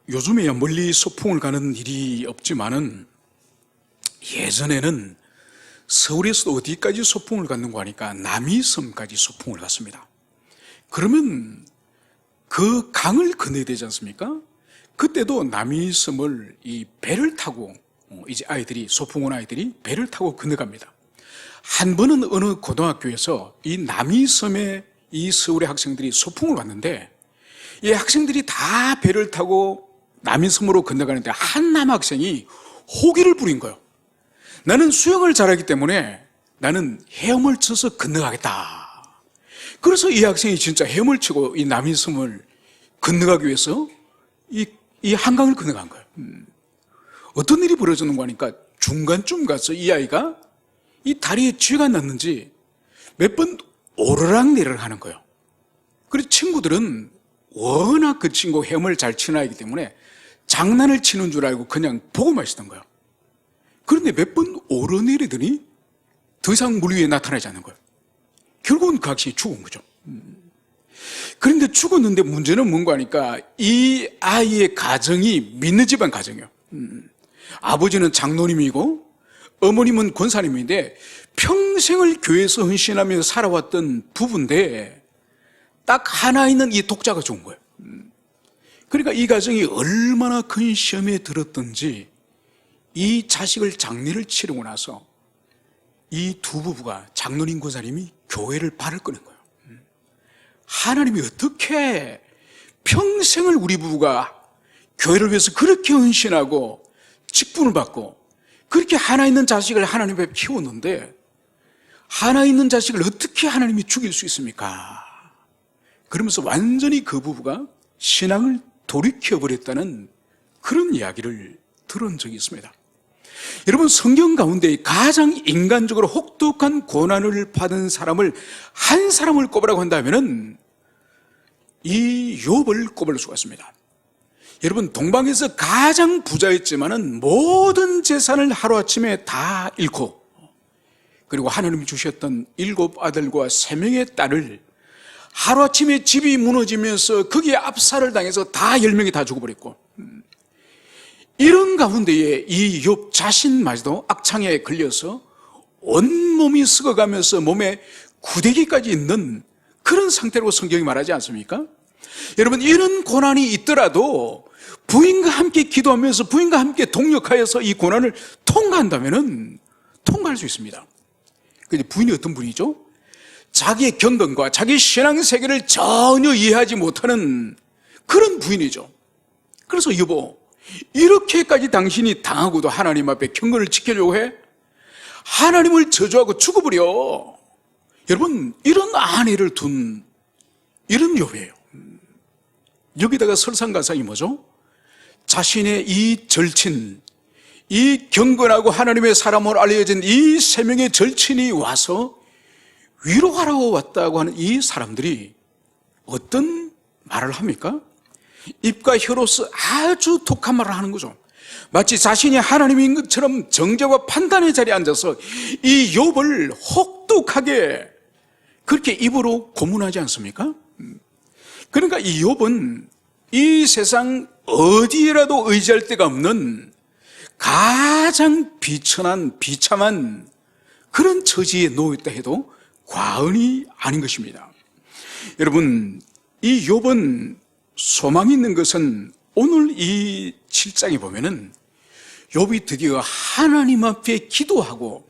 요즘에야 멀리 소풍을 가는 일이 없지만은 예전에는 서울에서도 어디까지 소풍을 갔는가 하니까 남이섬까지 소풍을 갔습니다. 그러면 그 강을 건너야 되지 않습니까? 그때도 남이섬을 이 배를 타고 이제 아이들이 소풍 온 아이들이 배를 타고 건너갑니다. 한 번은 어느 고등학교에서 이 남이섬에 이 서울의 학생들이 소풍을 왔는데 이 학생들이 다 배를 타고 남이섬으로 건너가는데 한 남학생이 호기를 부린 거예요. 나는 수영을 잘하기 때문에 나는 헤엄을 쳐서 건너가겠다. 그래서 이 학생이 진짜 헤엄을 치고 이 남이섬을 건너가기 위해서 이 한강을 건너간 거예요. 어떤 일이 벌어졌는가 하니까 중간쯤 가서 이 아이가 이 다리에 쥐가 났는지 몇 번 오르락내리락 하는 거예요. 그래서 친구들은 워낙 그 친구 헤엄을 잘 치는 아이기 때문에 장난을 치는 줄 알고 그냥 보고만 있었던 거예요. 그런데 몇 번 오르내리더니 더 이상 물 위에 나타나지 않는 거예요. 결국은 그 학생이 죽은 거죠. 그런데 죽었는데 문제는 뭔가 하니까 이 아이의 가정이 믿는 집안 가정이에요. 아버지는 장로님이고 어머님은 권사님인데 평생을 교회에서 헌신하며 살아왔던 부부인데 딱 하나 있는 이 독자가 죽은 거예요. 그러니까 이 가정이 얼마나 큰 시험에 들었던지 이 자식을 장례를 치르고 나서 이 두 부부가 장로님 권사님이 교회를 발을 꺼낸 거예요. 하나님이 어떻게 평생을 우리 부부가 교회를 위해서 그렇게 헌신하고 직분을 받고 그렇게 하나 있는 자식을 하나님 앞에 키웠는데 하나 있는 자식을 어떻게 하나님이 죽일 수 있습니까? 그러면서 완전히 그 부부가 신앙을 돌이켜버렸다는 그런 이야기를 들은 적이 있습니다. 여러분, 성경 가운데 가장 인간적으로 혹독한 고난을 받은 사람을 한 사람을 꼽으라고 한다면 이 욥을 꼽을 수가 있습니다. 여러분, 동방에서 가장 부자였지만은 모든 재산을 하루아침에 다 잃고 그리고 하나님이 주셨던 7 아들과 3명의 딸을 하루아침에 집이 무너지면서 거기에 압살을 당해서 다 10명이 다 죽어버렸고 이런 가운데에 이 욥 자신마저도 악창에 걸려서 온몸이 썩어가면서 몸에 구데기까지 있는 그런 상태로 성경이 말하지 않습니까? 여러분, 이런 고난이 있더라도 부인과 함께 기도하면서 부인과 함께 동력하여서 이 고난을 통과한다면 통과할 수 있습니다. 근데 부인이 어떤 분이죠? 자기의 경건과 자기 신앙 세계를 전혀 이해하지 못하는 그런 부인이죠. 그래서 여보, 이렇게까지 당신이 당하고도 하나님 앞에 경건을 지키려고 해? 하나님을 저주하고 죽어버려. 여러분, 이런 아내를 둔 이런 욥이에요. 여기다가 설상가상이 뭐죠? 자신의 이 절친, 이 경건하고 하나님의 사람으로 알려진 이 3명의 절친이 와서 위로하라고 왔다고 하는 이 사람들이 어떤 말을 합니까? 입과 혀로서 아주 독한 말을 하는 거죠. 마치 자신이 하나님인 것처럼 정죄와 판단의 자리에 앉아서 이 욥을 혹독하게 그렇게 입으로 고문하지 않습니까? 그러니까 이 욥은 이 세상 어디에라도 의지할 데가 없는 가장 비천한 비참한 그런 처지에 놓여있다 해도 과언이 아닌 것입니다. 여러분, 이 욥은 소망이 있는 것은 오늘 이 7장에 보면은 욥이 드디어 하나님 앞에 기도하고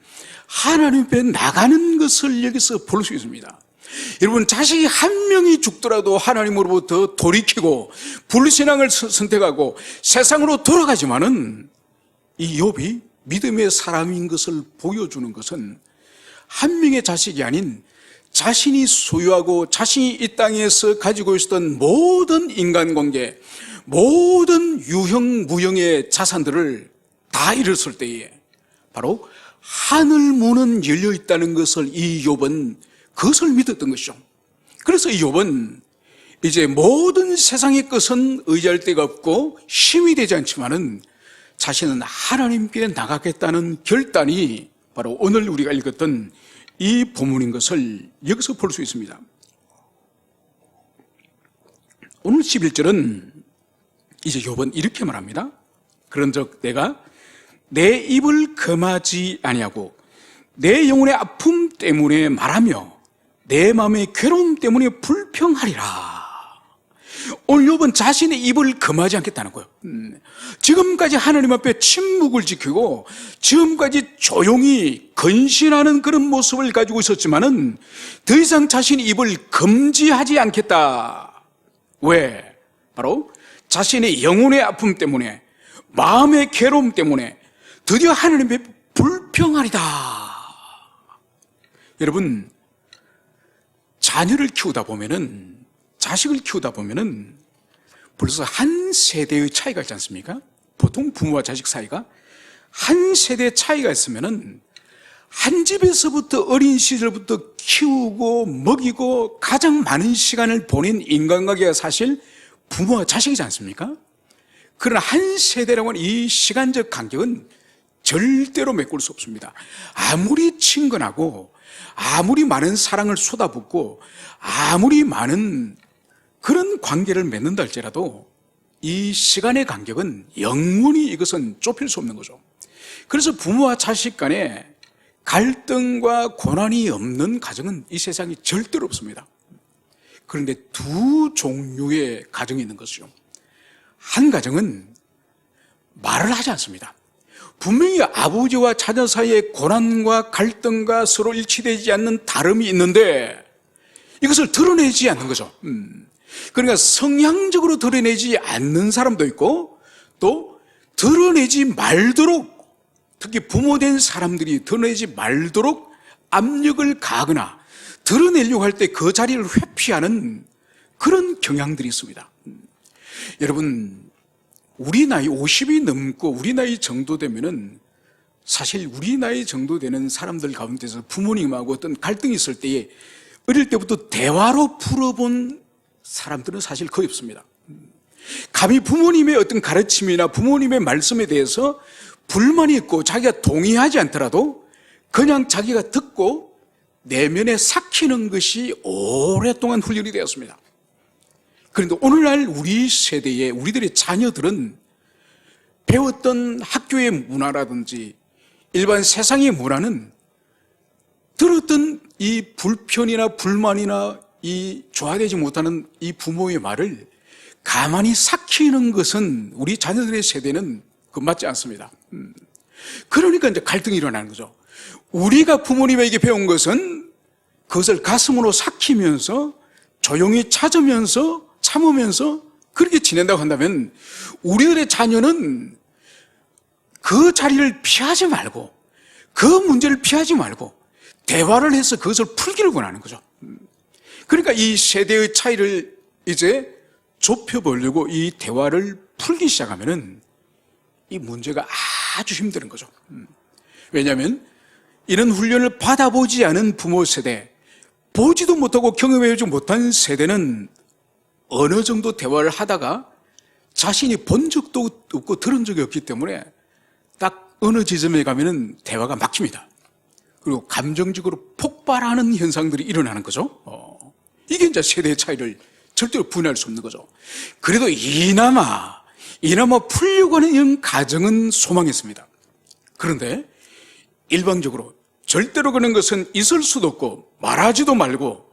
하나님 앞에 나가는 것을 여기서 볼 수 있습니다. 여러분, 자식이 한 명이 죽더라도 하나님으로부터 돌이키고 불신앙을 선택하고 세상으로 돌아가지만은 이 욥이 믿음의 사람인 것을 보여주는 것은 한 명의 자식이 아닌 자신이 소유하고 자신이 이 땅에서 가지고 있었던 모든 인간관계, 모든 유형 무형의 자산들을 다 잃었을 때에 바로 하늘 문은 열려 있다는 것을 이 욥은 그것을 믿었던 것이죠. 그래서 이 욥은 이제 모든 세상의 것은 의지할 데가 없고 힘이 되지 않지만은 자신은 하나님께 나가겠다는 결단이 바로 오늘 우리가 읽었던 이 본문인 것을 여기서 볼 수 있습니다. 오늘 11절은 이제 욥은 이렇게 말합니다. 그런즉 내가 내 입을 금하지 아니하고 내 영혼의 아픔 때문에 말하며 내 마음의 괴로움 때문에 불평하리라. 오늘 욥은 자신의 입을 금하지 않겠다는 거예요. 지금까지 하나님 앞에 침묵을 지키고 지금까지 조용히 근신하는 그런 모습을 가지고 있었지만은 더 이상 자신의 입을 금지하지 않겠다. 왜? 바로 자신의 영혼의 아픔 때문에, 마음의 괴로움 때문에 드디어 하나님 앞에 불평하리다. 여러분, 자녀를 키우다 보면은, 자식을 키우다 보면은 벌써 한 세대의 차이가 있지 않습니까? 보통 부모와 자식 사이가 한 세대 차이가 있으면은 한 집에서부터 어린 시절부터 키우고 먹이고 가장 많은 시간을 보낸 인간관계가 사실 부모와 자식이지 않습니까? 그러나 한 세대라고 하는 이 시간적 간격은 절대로 메꿀 수 없습니다. 아무리 친근하고 아무리 많은 사랑을 쏟아붓고 아무리 많은 그런 관계를 맺는다 할지라도 이 시간의 간격은 영원히 이것은 좁힐 수 없는 거죠. 그래서 부모와 자식 간에 갈등과 고난이 없는 가정은 이 세상에 절대로 없습니다. 그런데 두 종류의 가정이 있는 것이죠. 한 가정은 말을 하지 않습니다. 분명히 아버지와 자녀 사이에 고난과 갈등과 서로 일치되지 않는 다름이 있는데 이것을 드러내지 않는 거죠. 그러니까 성향적으로 드러내지 않는 사람도 있고 또 드러내지 말도록, 특히 부모된 사람들이 드러내지 말도록 압력을 가하거나 드러내려고 할 때 그 자리를 회피하는 그런 경향들이 있습니다. 여러분, 우리 나이 50이 넘고 우리 나이 정도 되면은 사실 우리 나이 정도 되는 사람들 가운데서 부모님하고 어떤 갈등이 있을 때에 어릴 때부터 대화로 풀어본 사람들은 사실 거의 없습니다. 감히 부모님의 어떤 가르침이나 부모님의 말씀에 대해서 불만이 있고 자기가 동의하지 않더라도 그냥 자기가 듣고 내면에 삭히는 것이 오랫동안 훈련이 되었습니다. 그런데 오늘날 우리 세대의 우리들의 자녀들은 배웠던 학교의 문화라든지 일반 세상의 문화는 들었던 이 불편이나 불만이나 이 조화되지 못하는 이 부모의 말을 가만히 삭히는 것은 우리 자녀들의 세대는 그 맞지 않습니다. 그러니까 이제 갈등이 일어나는 거죠. 우리가 부모님에게 배운 것은 그것을 가슴으로 삭히면서 조용히 참으면서 그렇게 지낸다고 한다면 우리들의 자녀는 그 자리를 피하지 말고 그 문제를 피하지 말고 대화를 해서 그것을 풀기를 원하는 거죠. 그러니까 이 세대의 차이를 이제 좁혀보려고 이 대화를 풀기 시작하면은 이 문제가 아주 힘든 거죠. 왜냐하면 이런 훈련을 받아보지 않은 부모 세대, 보지도 못하고 경험해보지 못한 세대는 어느 정도 대화를 하다가 자신이 본 적도 없고 들은 적이 없기 때문에 딱 어느 지점에 가면은 대화가 막힙니다. 그리고 감정적으로 폭발하는 현상들이 일어나는 거죠. 이게 이제 세대의 차이를 절대로 분해할 수 없는 거죠. 그래도 이나마 풀려고 하는 이런 가정은 소망했습니다. 그런데 일방적으로 절대로 그런 것은 있을 수도 없고 말하지도 말고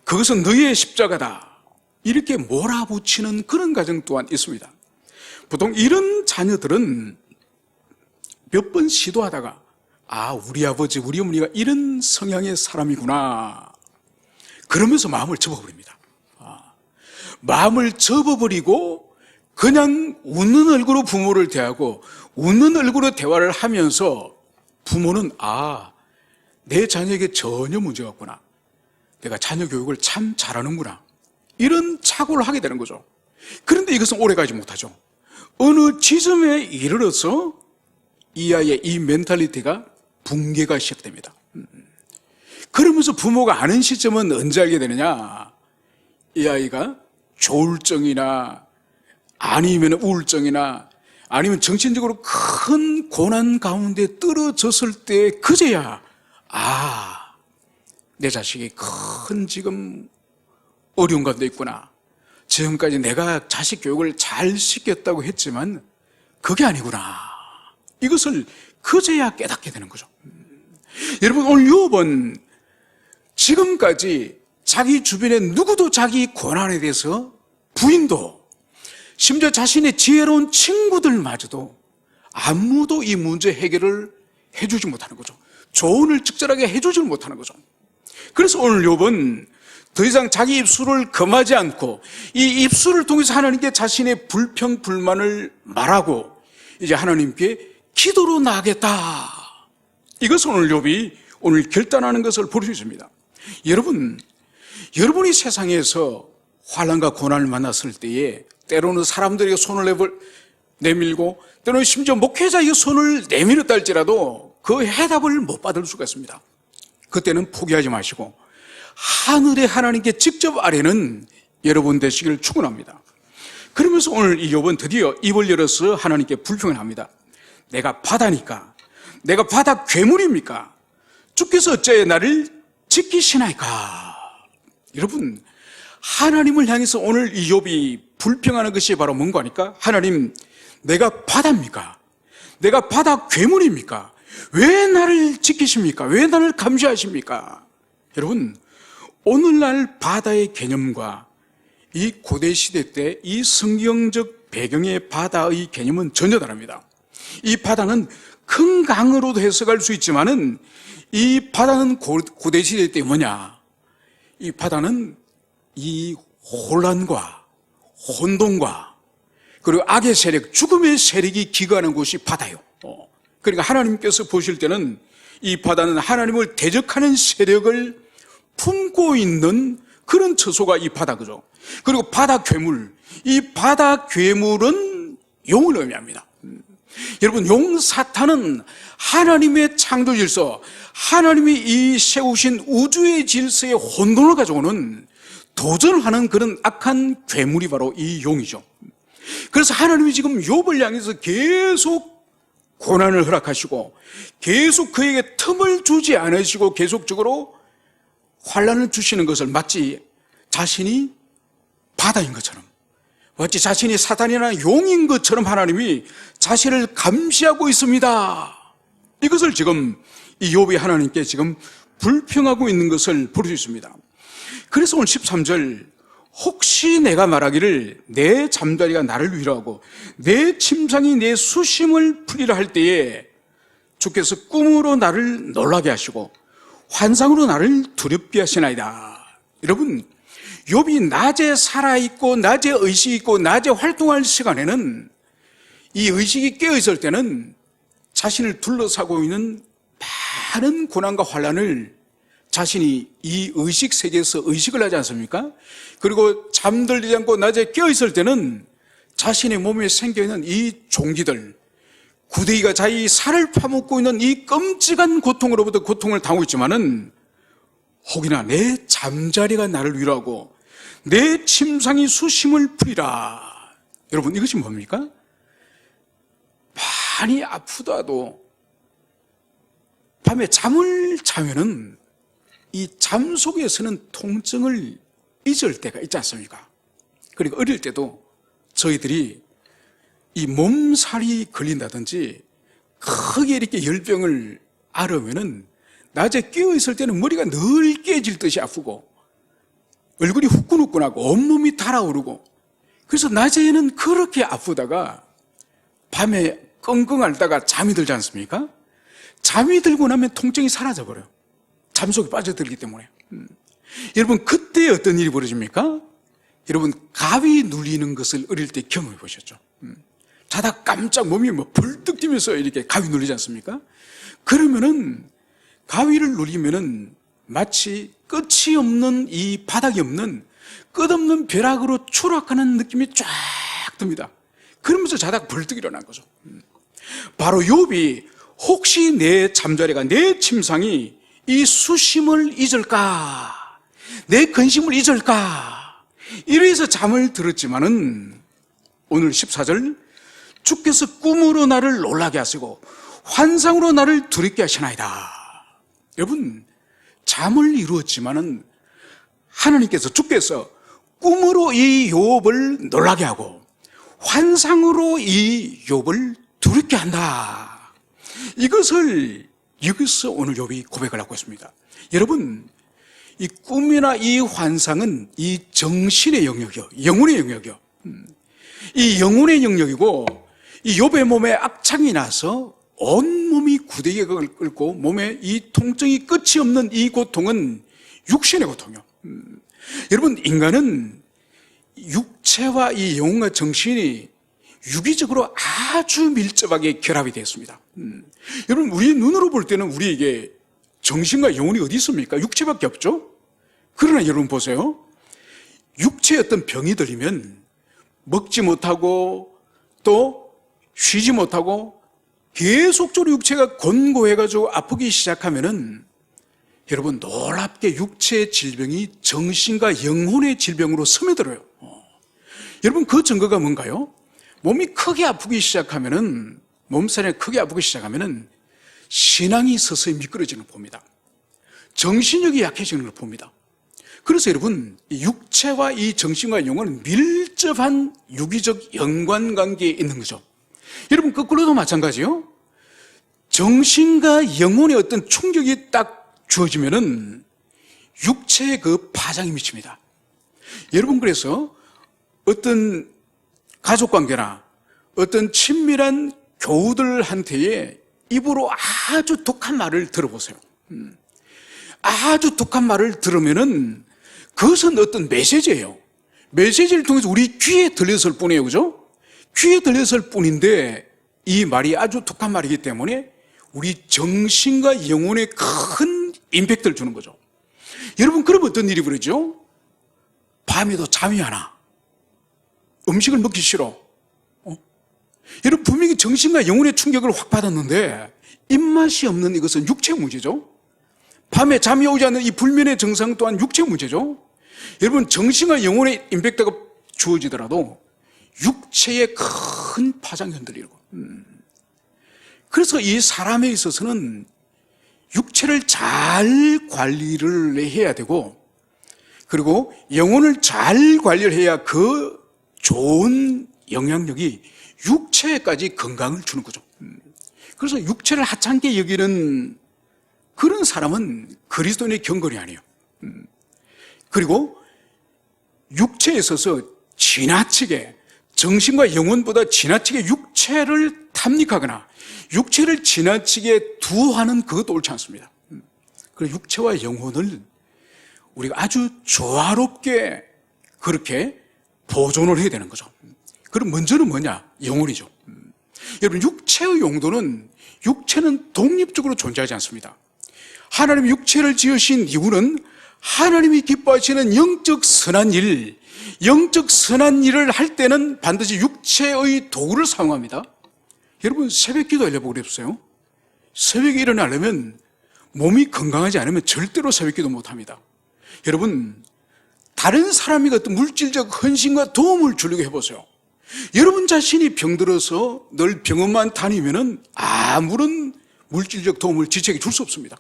그것은 너희의 십자가다 이렇게 몰아붙이는 그런 가정 또한 있습니다. 보통 이런 자녀들은 몇 번 시도하다가 우리 아버지 우리 어머니가 이런 성향의 사람이구나 그러면서 마음을 접어버립니다. 마음을 접어버리고 그냥 웃는 얼굴로 부모를 대하고 웃는 얼굴로 대화를 하면서 부모는 내 자녀에게 전혀 문제가 없구나, 내가 자녀 교육을 참 잘하는구나 이런 착오를 하게 되는 거죠. 그런데 이것은 오래가지 못하죠. 어느 지점에 이르러서 이 아이의 이 멘탈리티가 붕괴가 시작됩니다. 그러면서 부모가 아는 시점은 언제 알게 되느냐, 이 아이가 조울증이나 아니면 우울증이나 아니면 정신적으로 큰 고난 가운데 떨어졌을 때 그제야 내 자식이 큰 지금 어려운 가운데 있구나, 지금까지 내가 자식 교육을 잘 시켰다고 했지만 그게 아니구나. 이것을 그제야 깨닫게 되는 거죠. 여러분, 오늘 욥은 지금까지 자기 주변에 누구도 자기 고난에 대해서, 부인도 심지어 자신의 지혜로운 친구들마저도 아무도 이 문제 해결을 해주지 못하는 거죠. 조언을 적절하게 해주지 못하는 거죠. 그래서 오늘 욥은 더 이상 자기 입술을 금하지 않고 이 입술을 통해서 하나님께 자신의 불평, 불만을 말하고 이제 하나님께 기도로 나아가겠다. 이것은 오늘 욥이 오늘 결단하는 것을 볼 수 있습니다. 여러분, 여러분이 세상에서 환난과 고난을 만났을 때에 때로는 사람들에게 손을 내밀고 때로는 심지어 목회자의 손을 내밀었다 할지라도 그 해답을 못 받을 수가 있습니다. 그때는 포기하지 마시고 하늘의 하나님께 직접 아뢰는 여러분 되시기를 축원합니다. 그러면서 오늘 이 욥은 드디어 입을 열어서 하나님께 불평을 합니다. 내가 바다니까, 내가 바다 괴물입니까? 주께서 어째 나를 지키시나이까? 여러분, 하나님을 향해서 오늘 이 욥이 불평하는 것이 바로 뭔가 하니까, 하나님, 내가 바다입니까? 내가 바다 괴물입니까? 왜 나를 지키십니까? 왜 나를 감시하십니까? 여러분, 오늘날 바다의 개념과 이 고대시대 때 이 성경적 배경의 바다의 개념은 전혀 다릅니다. 이 바다는 큰 강으로도 해석할 수 있지만은 이 바다는 고대시대 때 뭐냐? 이 바다는 이 혼란과 혼돈과 그리고 악의 세력, 죽음의 세력이 기거하는 곳이 바다요. 그러니까 하나님께서 보실 때는 이 바다는 하나님을 대적하는 세력을 품고 있는 그런 처소가 이 바다, 그죠? 그리고 바다 괴물, 이 바다 괴물은 용을 의미합니다. 여러분, 용 사탄은 하나님의 창조 질서, 하나님이 이 세우신 우주의 질서에 혼돈을 가져오는 도전하는 그런 악한 괴물이 바로 이 용이죠. 그래서 하나님이 지금 욥을 향해서 계속 고난을 허락하시고 계속 그에게 틈을 주지 않으시고 계속적으로 환난을 주시는 것을 마치 자신이 바다인 것처럼, 마치 자신이 사탄이나 용인 것처럼 하나님이 자신을 감시하고 있습니다. 이것을 지금 이 욥이 하나님께 지금 불평하고 있는 것을 볼 수 있습니다. 그래서 오늘 13절, 혹시 내가 말하기를 내 잠자리가 나를 위로하고 내 침상이 내 수심을 풀리라 할 때에 주께서 꿈으로 나를 놀라게 하시고 환상으로 나를 두렵게 하시나이다. 여러분, 욥이 낮에 살아있고 낮에 의식이 있고 낮에 활동할 시간에는, 이 의식이 깨어있을 때는 자신을 둘러싸고 있는 많은 고난과 환난을 자신이 이 의식 세계에서 의식을 하지 않습니까? 그리고 잠들지 않고 낮에 깨어있을 때는 자신의 몸에 생겨있는 이 종기들, 구데기가 자기 살을 파먹고 있는 이 끔찍한 고통으로부터 고통을 당하고 있지만은 혹이나 내 잠자리가 나를 위로하고 내 침상이 수심을 풀이라. 여러분, 이것이 뭡니까? 많이 아프다도 밤에 잠을 자면은 이 잠 속에서는 통증을 잊을 때가 있지 않습니까? 그리고 어릴 때도 저희들이 이 몸살이 걸린다든지 크게 이렇게 열병을 앓으면은 낮에 깨어있을 때는 머리가 늘 깨질 듯이 아프고 얼굴이 후끈후끈하고 온몸이 달아오르고, 그래서 낮에는 그렇게 아프다가 밤에 끙끙 앓다가 잠이 들지 않습니까? 잠이 들고 나면 통증이 사라져버려요. 잠속에 빠져들기 때문에. 여러분, 그때 어떤 일이 벌어집니까? 여러분, 가위 눌리는 것을 어릴 때 경험해 보셨죠? 자다 깜짝 몸이 벌떡 뛰면서 이렇게 가위 눌리지 않습니까? 그러면은 가위를 눌리면은 마치 끝이 없는 이 바닥이 없는 끝없는 벼락으로 추락하는 느낌이 쫙 듭니다. 그러면서 자다가 벌떡 일어난 거죠. 바로 욥이 혹시 내 잠자리가, 내 침상이 이 수심을 잊을까, 내 근심을 잊을까, 이래서 잠을 들었지만은 오늘 14절, 주께서 꿈으로 나를 놀라게 하시고 환상으로 나를 두렵게 하시나이다. 여러분, 잠을 이루었지만은 하나님께서, 주께서 꿈으로 이 욥을 놀라게 하고 환상으로 이 욥을 두렵게 한다. 이것을 여기서 오늘 욥이 고백을 하고 있습니다. 여러분, 이 꿈이나 이 환상은 이 정신의 영역이요, 영혼의 영역이요. 이 영혼의 영역이고, 이 욥의 몸에 악창이 나서 온몸이 구데기가 끓고 몸에 이 통증이 끝이 없는 이 고통은 육신의 고통이요. 여러분, 인간은 육체와 이 영혼과 정신이 유기적으로 아주 밀접하게 결합이 되어 있습니다. 여러분, 우리 눈으로 볼 때는 우리에게 정신과 영혼이 어디 있습니까? 육체밖에 없죠? 그러나 여러분 보세요. 육체에 어떤 병이 들리면 먹지 못하고 또 쉬지 못하고 계속적으로 육체가 권고해가지고 아프기 시작하면은 여러분, 놀랍게 육체의 질병이 정신과 영혼의 질병으로 스며들어요. 여러분, 그 증거가 뭔가요? 몸이 크게 아프기 시작하면은, 몸살이 크게 아프기 시작하면은 신앙이 서서히 미끄러지는 걸 봅니다. 정신력이 약해지는 걸 봅니다. 그래서 여러분, 이 육체와 이 정신과 영혼은 밀접한 유기적 연관관계에 있는 거죠. 여러분, 거꾸로도 마찬가지요. 정신과 영혼의 어떤 충격이 딱 주어지면은 육체에 그 파장이 미칩니다. 여러분, 그래서 어떤 가족관계나 어떤 친밀한 교우들한테의 입으로 아주 독한 말을 들어보세요. 아주 독한 말을 들으면은 그것은 어떤 메시지예요. 메시지를 통해서 우리 귀에 들렸을 뿐이에요. 그죠? 귀에 들렸을 뿐인데 이 말이 아주 독한 말이기 때문에 우리 정신과 영혼에 큰 임팩트를 주는 거죠. 여러분, 그럼 어떤 일이 벌어지죠? 밤에도 잠이 안 와. 음식을 먹기 싫어. 여러분, 분명히 정신과 영혼의 충격을 확 받았는데 입맛이 없는 이것은 육체 문제죠. 밤에 잠이 오지 않는 이 불면의 증상 또한 육체 문제죠. 여러분, 정신과 영혼의 임팩트가 주어지더라도 육체에 큰 파장이 흔들리고, 그래서 이 사람에 있어서는 육체를 잘 관리를 해야 되고, 그리고 영혼을 잘 관리를 해야 그 좋은 영향력이 육체까지 건강을 주는 거죠. 그래서 육체를 하찮게 여기는 그런 사람은 그리스도인의 경건이 아니에요. 그리고 육체에 있어서 지나치게, 정신과 영혼보다 지나치게 육체를 탐닉하거나 육체를 지나치게 두하는 그것도 옳지 않습니다. 그래서 육체와 영혼을 우리가 아주 조화롭게 그렇게 보존을 해야 되는 거죠. 그럼 먼저는 뭐냐? 영혼이죠. 여러분, 육체의 용도는, 육체는 독립적으로 존재하지 않습니다. 하나님이 육체를 지으신 이유는 하나님이 기뻐하시는 영적 선한 일, 영적 선한 일을 할 때는 반드시 육체의 도구를 사용합니다. 여러분, 새벽 기도 하려고 그랬어요. 새벽에 일어나려면 몸이 건강하지 않으면 절대로 새벽 기도 못합니다. 여러분, 다른 사람이 어떤 물질적 헌신과 도움을 주려고 해보세요. 여러분 자신이 병들어서 늘 병원만 다니면은 아무런 물질적 도움을 지체하게 줄 수 없습니다.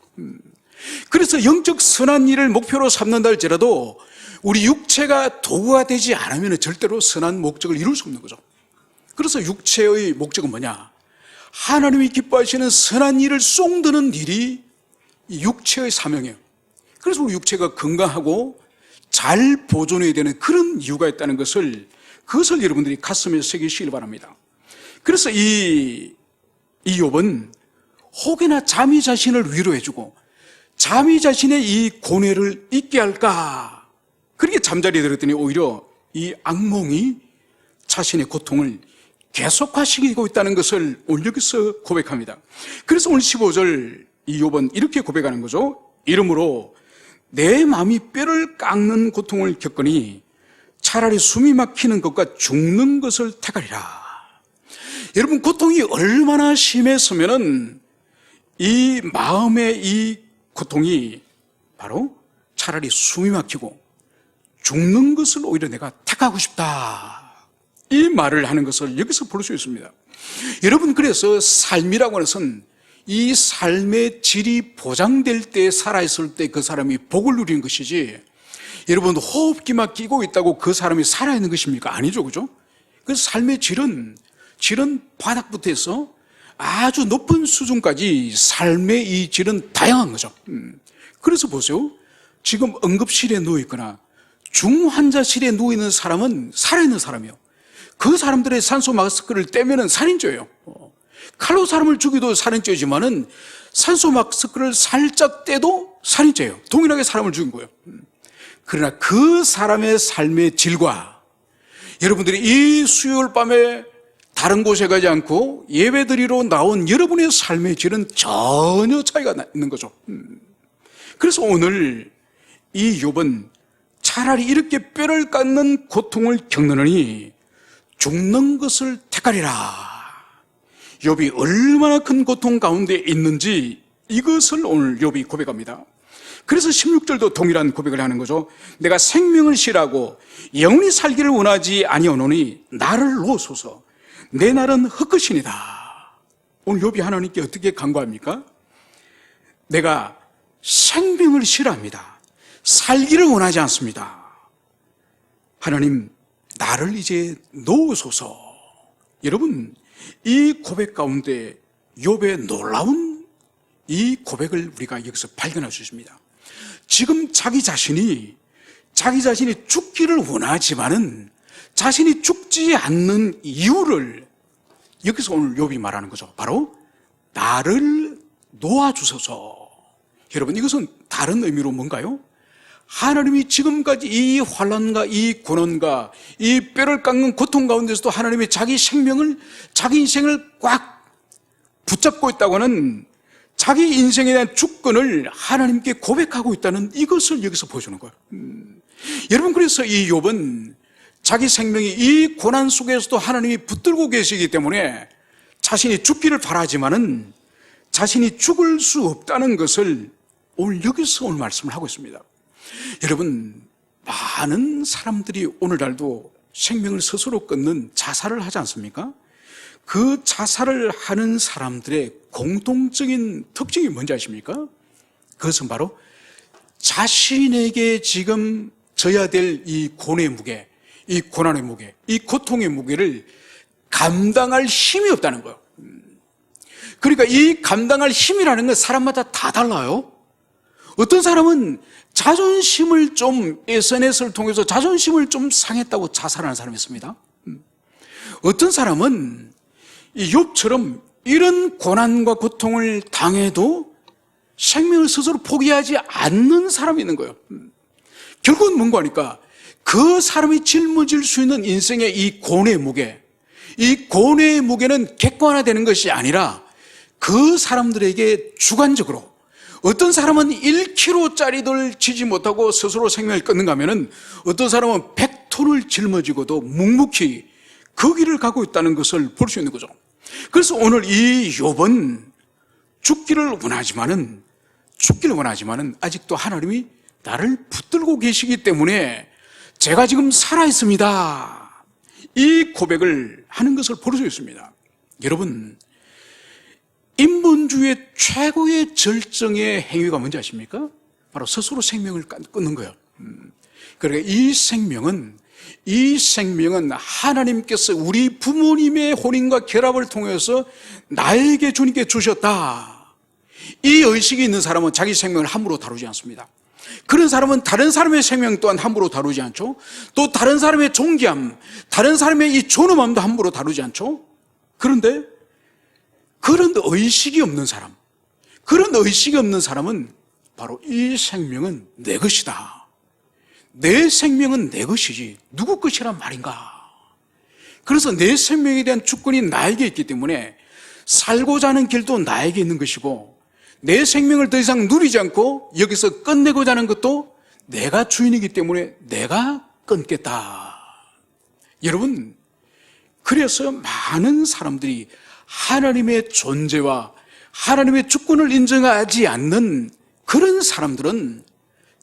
그래서 영적 선한 일을 목표로 삼는다 할지라도 우리 육체가 도구가 되지 않으면 절대로 선한 목적을 이룰 수 없는 거죠. 그래서 육체의 목적은 뭐냐? 하나님이 기뻐하시는 선한 일을 頌드는 일이 육체의 사명이에요. 그래서 우리 육체가 건강하고 잘 보존해야 되는 그런 이유가 있다는 것을, 그것을 여러분들이 가슴에 새기시길 바랍니다. 그래서 이 욥은 혹여나 잠이 자신을 위로해주고 잠이 자신의 이 고뇌를 잊게 할까, 그렇게 잠자리에 들었더니 오히려 이 악몽이 자신의 고통을 계속화시키고 있다는 것을 오늘 여기서 고백합니다. 그래서 오늘 15절 이 욥은 이렇게 고백하는 거죠. 이러므로 내 마음이 뼈를 깎는 고통을 겪으니 차라리 숨이 막히는 것과 죽는 것을 택하리라. 여러분, 고통이 얼마나 심했으면은 이 마음의 이 고통이 바로 차라리 숨이 막히고 죽는 것을 오히려 내가 택하고 싶다, 이 말을 하는 것을 여기서 볼 수 있습니다. 여러분, 그래서 삶이라고 하는 것은 이 삶의 질이 보장될 때, 살아있을 때 그 사람이 복을 누리는 것이지, 여러분, 호흡기만 끼고 있다고 그 사람이 살아있는 것입니까? 아니죠, 그죠? 그 삶의 질은 바닥부터 해서 아주 높은 수준까지 삶의 이 질은 다양한 거죠. 그래서 보세요. 지금 응급실에 누워있거나 중환자실에 누워있는 사람은 살아있는 사람이에요. 그 사람들의 산소 마스크를 떼면은 살인죄예요. 칼로 사람을 죽여도 살인죄지만은 산소 마스크를 살짝 떼도 살인죄예요. 동일하게 사람을 죽인 거예요. 그러나 그 사람의 삶의 질과 여러분들이 이 수요일 밤에 다른 곳에 가지 않고 예배드리러 나온 여러분의 삶의 질은 전혀 차이가 있는 거죠. 그래서 오늘 이 욥은 차라리 이렇게 뼈를 깎는 고통을 겪느니 죽는 것을 택하리라. 욥이 얼마나 큰 고통 가운데 있는지 이것을 오늘 욥이 고백합니다. 그래서 16절도 동일한 고백을 하는 거죠. 내가 생명을 싫어하고 영원히 살기를 원하지 아니하노니 나를 놓으소서. 내 날은 헛것이니라. 오늘 욥이 하나님께 어떻게 간구합니까? 내가 생명을 싫어합니다. 살기를 원하지 않습니다. 하나님, 나를 이제 놓으소서. 여러분, 이 고백 가운데 욥의 놀라운 이 고백을 우리가 여기서 발견할 수 있습니다. 지금 자기 자신이 죽기를 원하지만은 자신이 죽지 않는 이유를 여기서 오늘 욥이 말하는 거죠. 바로 나를 놓아주소서. 여러분, 이것은 다른 의미로 뭔가요? 하나님이 지금까지 이 환난과 이 고난과 이 뼈를 깎는 고통 가운데서도 하나님이 자기 생명을, 자기 인생을 꽉 붙잡고 있다고 하는 자기 인생에 대한 주권을 하나님께 고백하고 있다는 이것을 여기서 보여주는 거예요. 여러분, 그래서 이 욥은 자기 생명이 이 고난 속에서도 하나님이 붙들고 계시기 때문에 자신이 죽기를 바라지만은 자신이 죽을 수 없다는 것을 오늘 여기서 오늘 말씀을 하고 있습니다. 여러분, 많은 사람들이 오늘날도 생명을 스스로 끊는 자살을 하지 않습니까? 그 자살을 하는 사람들의 공통적인 특징이 뭔지 아십니까? 그것은 바로 자신에게 지금 져야 될 이 고뇌의 무게, 이 고난의 무게, 이 고통의 무게를 감당할 힘이 없다는 거예요. 그러니까 이 감당할 힘이라는 건 사람마다 다 달라요. 어떤 사람은 자존심을 좀 SNS를 통해서 자존심을 좀 상했다고 자살하는 사람이 있습니다. 어떤 사람은 이 욥처럼 이런 고난과 고통을 당해도 생명을 스스로 포기하지 않는 사람이 있는 거예요. 결국은 뭔가 하니까 그 사람이 짊어질 수 있는 인생의 이 고뇌의 무게, 이 고뇌의 무게는 객관화되는 것이 아니라 그 사람들에게 주관적으로 어떤 사람은 1kg짜리들 지지 못하고 스스로 생명을 끊는가 하면은 어떤 사람은 100톤을 짊어지고도 묵묵히 그 길을 가고 있다는 것을 볼 수 있는 거죠. 그래서 오늘 이 욥은 죽기를 원하지만은 아직도 하나님이 나를 붙들고 계시기 때문에 제가 지금 살아있습니다. 이 고백을 하는 것을 볼 수 있습니다. 여러분, 인본주의의 최고의 절정의 행위가 뭔지 아십니까? 바로 스스로 생명을 끊는 거예요. 그러니까 이 생명은 하나님께서 우리 부모님의 혼인과 결합을 통해서 나에게 주님께 주셨다. 이 의식이 있는 사람은 자기 생명을 함부로 다루지 않습니다. 그런 사람은 다른 사람의 생명 또한 함부로 다루지 않죠. 또 다른 사람의 존귀함, 다른 사람의 이 존엄함도 함부로 다루지 않죠. 그런데 그런 의식이 없는 사람은 바로 이 생명은 내 것이다. 내 생명은 내 것이지 누구 것이란 말인가. 그래서 내 생명에 대한 주권이 나에게 있기 때문에 살고자 하는 길도 나에게 있는 것이고 내 생명을 더 이상 누리지 않고 여기서 끝내고자 하는 것도 내가 주인이기 때문에 내가 끊겠다. 여러분, 그래서 많은 사람들이 하나님의 존재와 하나님의 주권을 인정하지 않는 그런 사람들은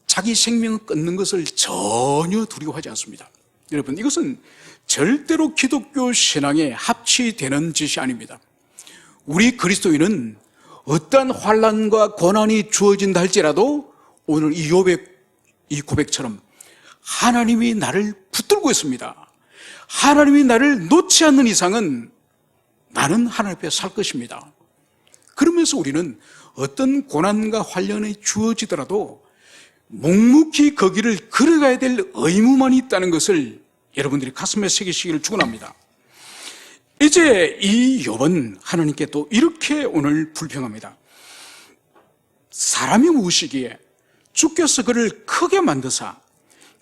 자기 생명을 끊는 것을 전혀 두려워하지 않습니다. 여러분, 이것은 절대로 기독교 신앙에 합치되는 짓이 아닙니다. 우리 그리스도인은 어떠한 환난과 고난이 주어진다 할지라도 오늘 이 욥의 이 고백처럼 하나님이 나를 붙들고 있습니다. 하나님이 나를 놓지 않는 이상은 나는 하나님 앞에 살 것입니다. 그러면서 우리는 어떤 고난과 환난이 주어지더라도 묵묵히 그 길을 걸어가야 될 의무만 있다는 것을 여러분들이 가슴에 새기시기를 축원합니다. 이제 이 욥은 하나님께 또 이렇게 오늘 불평합니다. 사람이 무엇이기에 주께서 그를 크게 만드사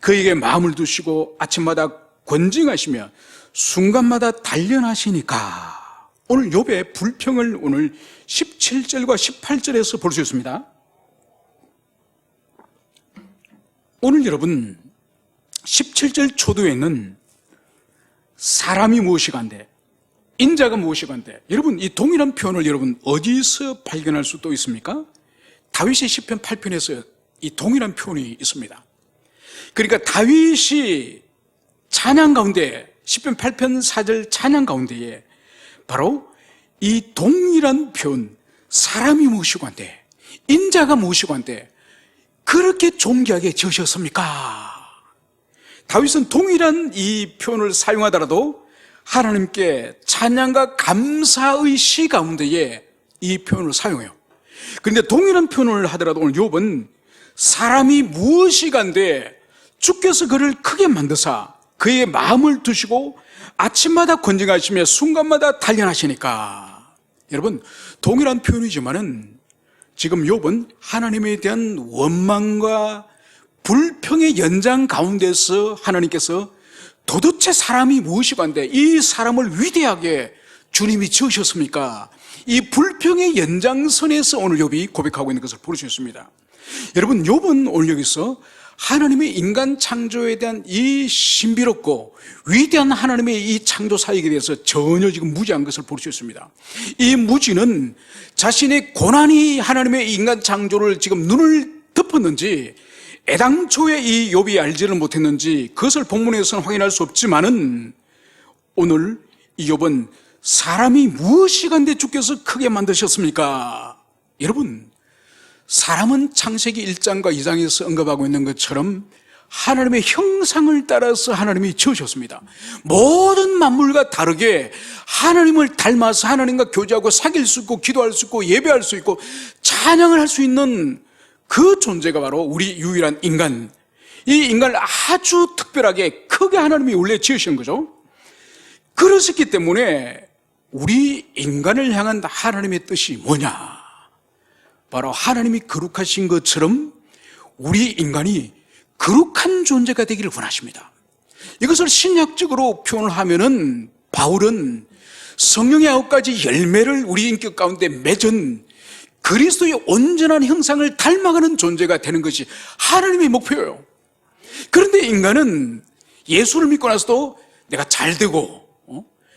그에게 마음을 두시고 아침마다 권징하시며 순간마다 단련하시니까. 오늘 욥의 불평을 오늘 17절과 18절에서 볼 수 있습니다. 오늘 여러분 17절 초도에는 사람이 무엇이간데 인자가 무엇이간데, 여러분 이 동일한 표현을 여러분 어디서 발견할 수 또 있습니까? 다윗의 시편 8편에서 이 동일한 표현이 있습니다. 그러니까 다윗이 찬양 가운데 시편 8편 4절 찬양 가운데에 바로 이 동일한 표현, 사람이 무엇이간데 인자가 무엇이간데 그렇게 존귀하게 지으셨습니까? 다윗은 동일한 이 표현을 사용하더라도 하나님께 찬양과 감사의 시 가운데에 이 표현을 사용해요. 그런데 동일한 표현을 하더라도 오늘 욥은 사람이 무엇이간데 주께서 그를 크게 만드사 그의 마음을 두시고 아침마다 권징하시며 순간마다 단련하시니까. 여러분 동일한 표현이지만은 지금 욥은 하나님에 대한 원망과 불평의 연장 가운데서 하나님께서 도대체 사람이 무엇이간데 이 사람을 위대하게 주님이 지으셨습니까? 이 불평의 연장선에서 오늘 욥이 고백하고 있는 것을 볼 수 있습니다. 여러분 욥은 오늘 여기서 하나님의 인간 창조에 대한 이 신비롭고 위대한 하나님의 이 창조 사역에 대해서 전혀 지금 무지한 것을 볼 수 있습니다. 이 무지는 자신의 고난이 하나님의 인간 창조를 지금 눈을 덮었는지 애당초에 이 욥이 알지를 못했는지 그것을 본문에서는 확인할 수 없지만은 오늘 이 욥은 사람이 무엇이간데 주께서 크게 만드셨습니까? 여러분 사람은 창세기 1장과 2장에서 언급하고 있는 것처럼 하나님의 형상을 따라서 하나님이 지으셨습니다. 모든 만물과 다르게 하나님을 닮아서 하나님과 교제하고 사귈 수 있고 기도할 수 있고 예배할 수 있고 찬양을 할 수 있는 그 존재가 바로 우리 유일한 인간, 이 인간을 아주 특별하게 크게 하나님이 원래 지으신 거죠. 그러셨기 때문에 우리 인간을 향한 하나님의 뜻이 뭐냐? 바로 하나님이 거룩하신 것처럼 우리 인간이 거룩한 존재가 되기를 원하십니다. 이것을 신약적으로 표현을 하면은 바울은 성령의 9가지 열매를 우리 인격 가운데 맺은 그리스도의 온전한 형상을 닮아가는 존재가 되는 것이 하나님의 목표예요. 그런데 인간은 예수를 믿고 나서도 내가 잘되고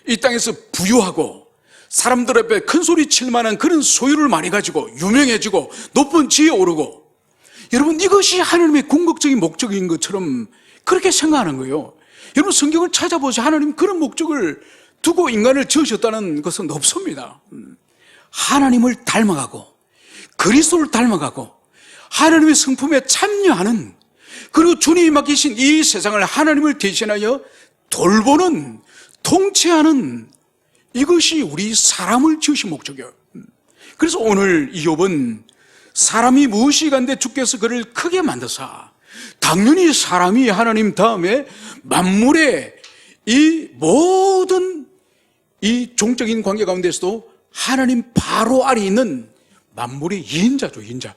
이 땅에서 부유하고 사람들 앞에 큰 소리 칠 만한 그런 소유를 많이 가지고 유명해지고 높은 지위에 오르고, 여러분 이것이 하나님의 궁극적인 목적인 것처럼 그렇게 생각하는 거예요. 여러분 성경을 찾아보세요. 하나님 그런 목적을 두고 인간을 지으셨다는 것은 없습니다. 하나님을 닮아가고 그리스도를 닮아가고 하나님의 성품에 참여하는, 그리고 주님이 맡기신 이 세상을 하나님을 대신하여 돌보는, 통치하는, 이것이 우리 사람을 지으신 목적이에요. 그래서 오늘 이 욥은 사람이 무엇이간데 주께서 그를 크게 만드사, 당연히 사람이 하나님 다음에 만물의 이 모든 이 종적인 관계 가운데서도 하나님 바로 아래 있는 만물의 2인자죠, 2인자.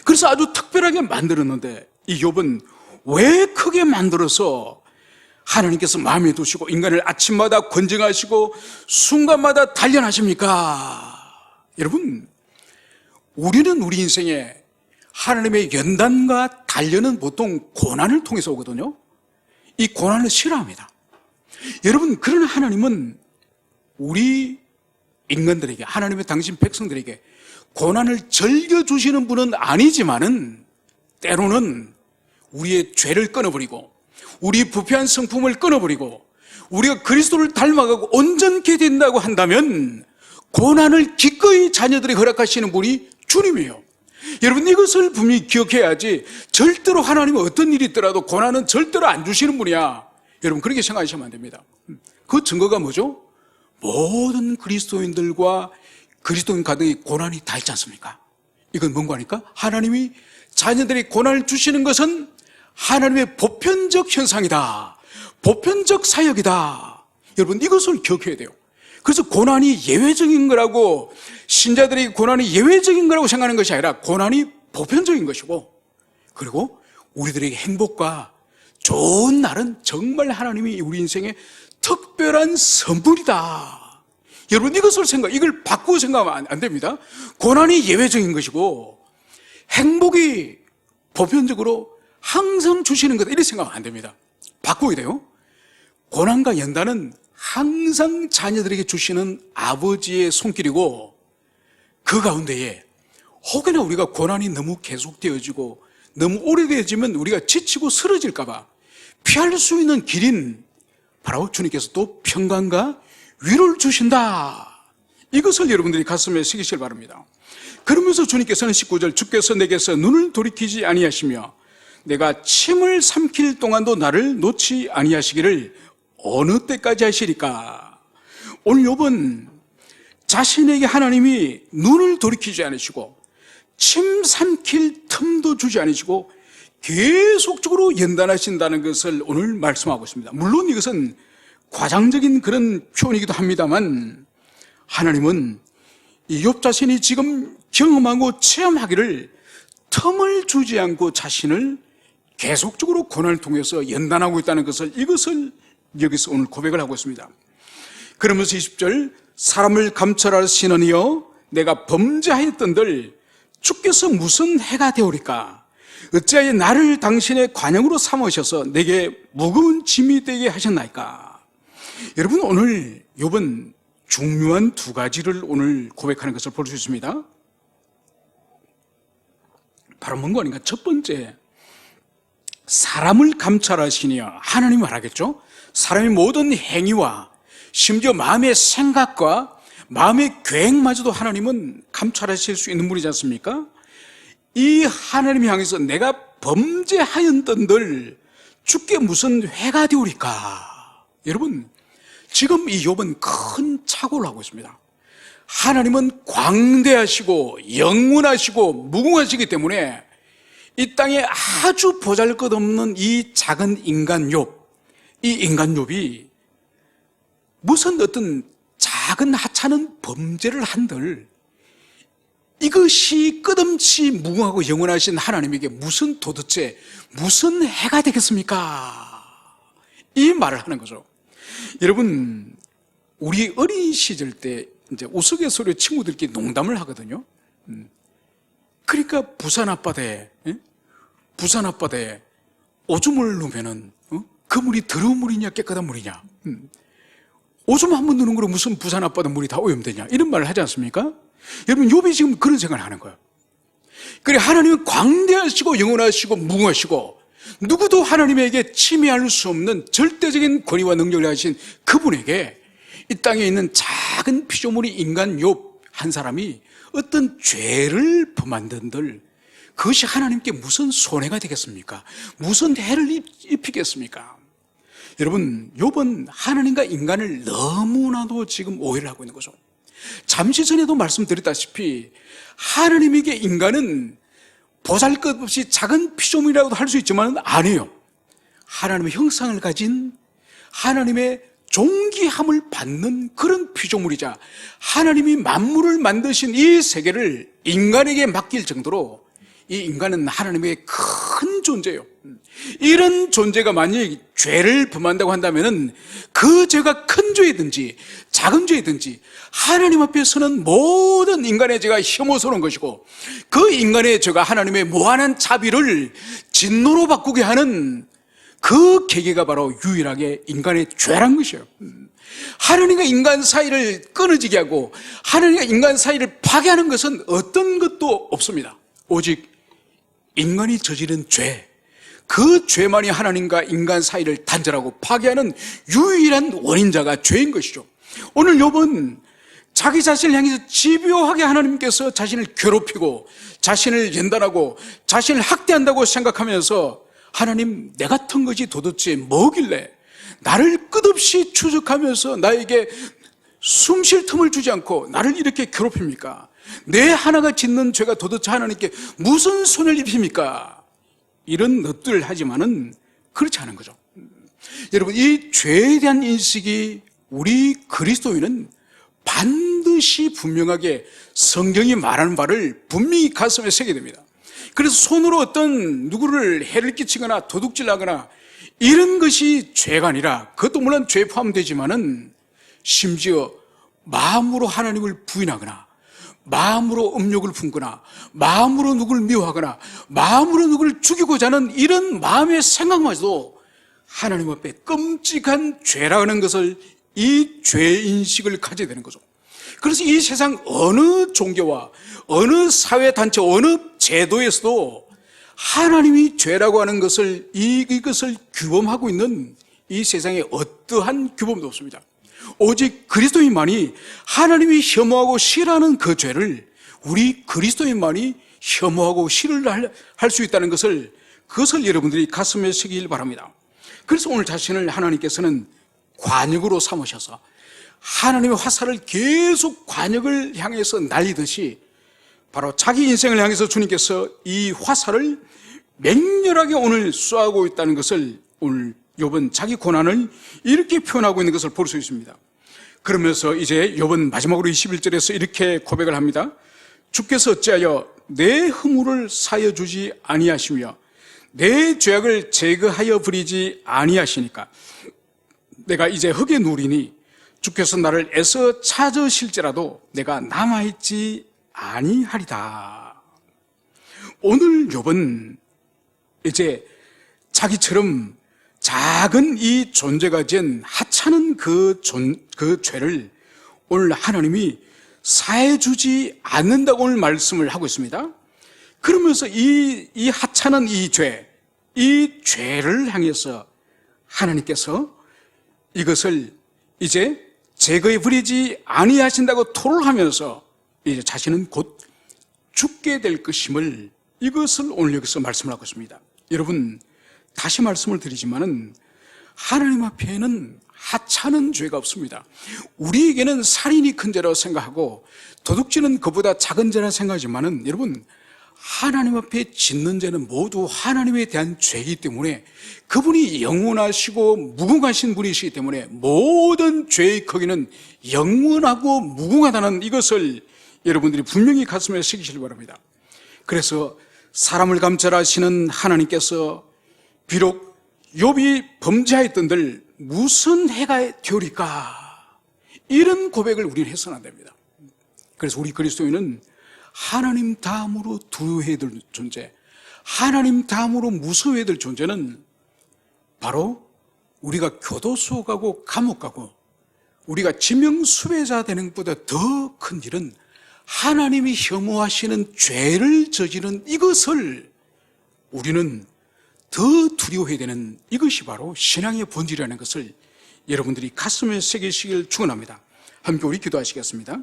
그래서 아주 특별하게 만들었는데 이 욥은 왜 크게 만들어서 하나님께서 마음에 두시고 인간을 아침마다 권징하시고 순간마다 단련하십니까? 여러분 우리는 우리 인생에 하나님의 연단과 단련은 보통 고난을 통해서 오거든요. 이 고난을 싫어합니다. 여러분 그러나 하나님은 우리 인간들에게, 하나님의 당신 백성들에게 고난을 즐겨주시는 분은 아니지만은 때로는 우리의 죄를 끊어버리고 우리 부패한 성품을 끊어버리고 우리가 그리스도를 닮아가고 온전케 된다고 한다면 고난을 기꺼이 자녀들이 허락하시는 분이 주님이에요. 여러분, 이것을 분명히 기억해야지 절대로 하나님은 어떤 일이 있더라도 고난은 절대로 안 주시는 분이야, 여러분 그렇게 생각하시면 안 됩니다. 그 증거가 뭐죠? 모든 그리스도인들과 그리스도인 가정의 고난이 다 있지 않습니까? 이건 뭔가 하니까 하나님이 자녀들이 고난을 주시는 것은 하나님의 보편적 현상이다, 보편적 사역이다. 여러분, 이것을 기억해야 돼요. 그래서 고난이 예외적인 거라고, 신자들이 고난이 예외적인 거라고 생각하는 것이 아니라 고난이 보편적인 것이고, 그리고 우리들에게 행복과 좋은 날은 정말 하나님이 우리 인생에 특별한 선물이다. 여러분, 이걸 바꾸고 생각하면 안 됩니다. 고난이 예외적인 것이고 행복이 보편적으로 항상 주시는 거다, 이렇게 생각하면 안 됩니다. 바꾸게 돼요. 고난과 연단은 항상 자녀들에게 주시는 아버지의 손길이고, 그 가운데에 혹여나 우리가 고난이 너무 계속되어지고 너무 오래되어지면 우리가 지치고 쓰러질까 봐 피할 수 있는 길인 바로 주님께서 또 평강과 위로를 주신다. 이것을 여러분들이 가슴에 새기시길 바랍니다. 그러면서 주님께서는 19절, 주께서 내게서 눈을 돌이키지 아니하시며 내가 침을 삼킬 동안도 나를 놓지 아니하시기를 어느 때까지 하시리까? 오늘 욥은 자신에게 하나님이 눈을 돌이키지 않으시고 침 삼킬 틈도 주지 않으시고 계속적으로 연단하신다는 것을 오늘 말씀하고 있습니다. 물론 이것은 과장적인 그런 표현이기도 합니다만, 하나님은 이 욥 자신이 지금 경험하고 체험하기를 틈을 주지 않고 자신을 계속적으로 고난을 통해서 연단하고 있다는 것을, 이것을 여기서 오늘 고백을 하고 있습니다. 그러면서 20절, 사람을 감찰하시느니여 내가 범죄하였던들 주께서 무슨 해가 되오리까? 어찌하여 나를 당신의 관용으로 삼으셔서 내게 무거운 짐이 되게 하셨나이까? 여러분, 오늘 욥은 중요한 두 가지를 오늘 고백하는 것을 볼 수 있습니다. 바로 뭔가 아닌가? 첫 번째, 사람을 감찰하시니여, 하나님이 말하겠죠? 사람의 모든 행위와 심지어 마음의 생각과 마음의 계획마저도 하나님은 감찰하실 수 있는 분이지 않습니까? 이 하나님 향해서 내가 범죄하였던들 주께 무슨 회가 되오리까? 여러분, 지금 이 욥은 큰 착오를 하고 있습니다. 하나님은 광대하시고 영원하시고 무궁하시기 때문에 이 땅에 아주 보잘것없는 이 작은 인간 욥, 이 인간 욥이 무슨 어떤 작은 하찮은 범죄를 한들 이것이 끝없이 무궁하고 영원하신 하나님에게 도대체 무슨 해가 되겠습니까? 이 말을 하는 거죠. 여러분, 우리 어린 시절 때 이제 우스갯소리로 친구들끼리 농담을 하거든요. 그러니까 부산 앞바다에 오줌을 누면은 그 물이 더러운 물이냐 깨끗한 물이냐, 오줌 한 번 누는 거로 무슨 부산 앞바다 물이 다 오염되냐, 이런 말을 하지 않습니까? 여러분, 욥이 지금 그런 생각을 하는 거예요. 그래, 하나님은 광대하시고 영원하시고 무궁하시고 누구도 하나님에게 침해할 수 없는 절대적인 권위와 능력을 가진 그분에게 이 땅에 있는 작은 피조물이 인간 욥 한 사람이 어떤 죄를 범한들 그것이 하나님께 무슨 손해가 되겠습니까? 무슨 해를 입히겠습니까? 여러분, 욥은 하나님과 인간을 너무나도 지금 오해를 하고 있는 거죠. 잠시 전에도 말씀드렸다시피 하나님에게 인간은 보잘것없이 작은 피조물이라고도 할 수 있지만 아니에요. 하나님의 형상을 가진 하나님의 존귀함을 받는 그런 피조물이자 하나님이 만물을 만드신 이 세계를 인간에게 맡길 정도로 이 인간은 하나님의 큰 존재예요. 이런 존재가 만약 죄를 범한다고 한다면 그 죄가 큰 죄이든지 작은 죄이든지 하나님 앞에서는 모든 인간의 죄가 혐오스러운 것이고 그 인간의 죄가 하나님의 무한한 자비를 진노로 바꾸게 하는 그 계기가 바로 유일하게 인간의 죄란 것이에요. 하나님과 인간 사이를 끊어지게 하고 하나님과 인간 사이를 파괴하는 것은 어떤 것도 없습니다. 오직 인간이 저지른 죄, 그 죄만이 하나님과 인간 사이를 단절하고 파괴하는 유일한 원인자가 죄인 것이죠. 오늘 욥은 자기 자신을 향해서 집요하게 하나님께서 자신을 괴롭히고 자신을 연단하고 자신을 학대한다고 생각하면서 하나님, 내 같은 것이 도대체 뭐길래 나를 끝없이 추적하면서 나에게 숨 쉴 틈을 주지 않고 나를 이렇게 괴롭힙니까? 내 하나가 짓는 죄가 도대체 하나님께 무슨 손을 입힙니까? 이런 넛들 하지만은 그렇지 않은 거죠. 여러분, 이 죄에 대한 인식이 우리 그리스도인은 반드시 분명하게 성경이 말하는 바를 분명히 가슴에 새게 됩니다. 그래서 손으로 어떤 누구를 해를 끼치거나 도둑질하거나 이런 것이 죄가 아니라, 그것도 물론 죄에 포함되지만은 심지어 마음으로 하나님을 부인하거나 마음으로 음욕을 품거나 마음으로 누구를 미워하거나 마음으로 누구를 죽이고자 하는 이런 마음의 생각마저도 하나님 앞에 끔찍한 죄라는 것을, 이 죄인식을 가져야 되는 거죠. 그래서 이 세상 어느 종교와 어느 사회단체, 어느 제도에서도 하나님이 죄라고 하는 것을, 이것을 규범하고 있는 이 세상에 어떠한 규범도 없습니다. 오직 그리스도인만이 하나님이 혐오하고 싫어하는 그 죄를 우리 그리스도인만이 혐오하고 싫어할 수 있다는 것을, 그것을 여러분들이 가슴에 새기길 바랍니다. 그래서 오늘 자신을 하나님께서는 관역으로 삼으셔서 하나님의 화살을 계속 관역을 향해서 날리듯이 바로 자기 인생을 향해서 주님께서 이 화살을 맹렬하게 오늘 쏘고 있다는 것을, 오늘 욥은 자기 고난을 이렇게 표현하고 있는 것을 볼 수 있습니다. 그러면서 이제 욥은 마지막으로 21절에서 이렇게 고백을 합니다. 주께서 어찌하여 내 허물을 사여주지 아니하시며 내 죄악을 제거하여 버리지 아니하시니까? 내가 이제 흙에 누리니 주께서 나를 애써 찾으실지라도 내가 남아있지 아니하리다. 오늘 욥은 이제 자기처럼 작은 이 존재가 지은 하찮은 그 죄를 오늘 하나님이 사해주지 않는다고 오늘 말씀을 하고 있습니다. 그러면서 이 하찮은 이 죄를 향해서 하나님께서 이것을 이제 제거해 버리지 아니하신다고 토로하면서 이제 자신은 곧 죽게 될 것임을, 이것을 오늘 여기서 말씀을 하고 있습니다. 여러분, 다시 말씀을 드리지만은 하나님 앞에는 하찮은 죄가 없습니다. 우리에게는 살인이 큰 죄라고 생각하고 도둑질은 그보다 작은 죄라 생각하지만은, 여러분, 하나님 앞에 짓는 죄는 모두 하나님에 대한 죄이기 때문에, 그분이 영원하시고 무궁하신 분이시기 때문에 모든 죄의 크기는 영원하고 무궁하다는 이것을 여러분들이 분명히 가슴에 새기시길 바랍니다. 그래서 사람을 감찰하시는 하나님께서 비록 욥이 범죄하였던들 무슨 해가 되오리까, 이런 고백을 우리는 해서는 안 됩니다. 그래서 우리 그리스도인은 하나님 다음으로 두려워해야 될 존재, 하나님 다음으로 무서워해야 될 존재는 바로 우리가 교도소 가고 감옥 가고 우리가 지명수배자 되는 것보다 더 큰 일은 하나님이 혐오하시는 죄를 저지른 이것을 우리는 더 두려워해야 되는, 이것이 바로 신앙의 본질이라는 것을 여러분들이 가슴에 새기시길 축원합니다. 함께 우리 기도하시겠습니다.